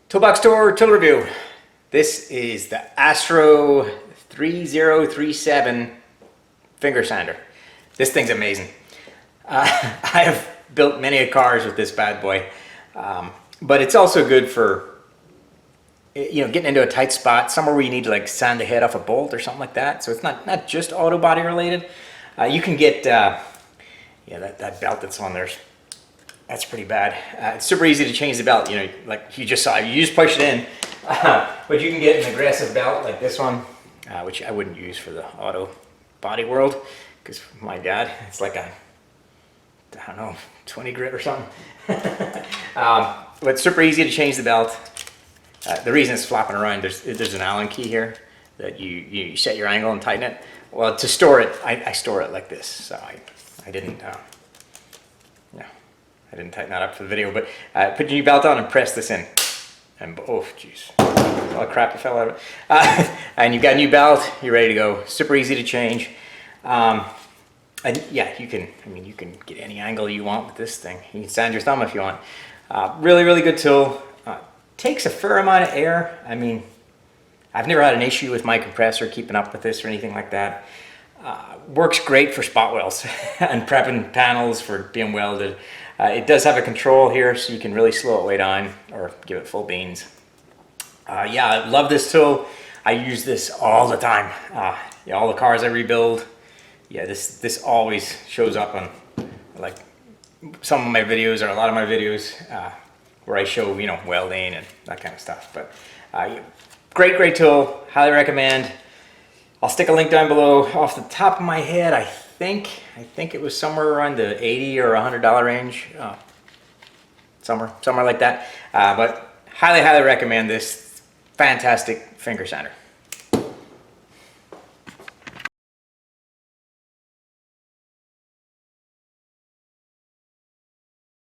Toolbox Store tool review. This is the Astro 3037 finger sander. This thing's amazing. I have built many cars with this bad boy, but it's also good for getting into a tight spot, somewhere where you need to like sand the head off a bolt or something like that. So it's not just auto body related. You can get that belt that's on there. That's pretty bad. It's super easy to change the belt. Like you just saw, you just push it in. But you can get an aggressive belt like this one, which I wouldn't use for the auto body world, because my dad, it's like a, I don't know, 20 grit or something. But it's super easy to change the belt. The reason it's flopping around, there's an Allen key here that you set your angle and tighten it. Well, to store it, I store it like this. So I didn't tighten that up for the video, but put your new belt on and press this in. And oh, jeez, all the crap that fell out of it. And you've got a new belt, you're ready to go. Super easy to change. And yeah, you can get any angle you want with this thing. You can sand your thumb if you want. Really, really good tool. Takes a fair amount of air. I mean, I've never had an issue with my compressor keeping up with this or anything like that. Works great for spot welds and prepping panels for being welded. It does have a control here, so you can really slow it way down or give it full beans. Yeah, I love this tool. I use this all the time. All the cars I rebuild, yeah, this always shows up on like some of my videos or a lot of my videos where I show welding and that kind of stuff. But great tool. Highly recommend. I'll stick a link down below. Off the top of my head, I think it was somewhere around the $80 or $100 range, somewhere like that. But highly recommend this fantastic finger sander.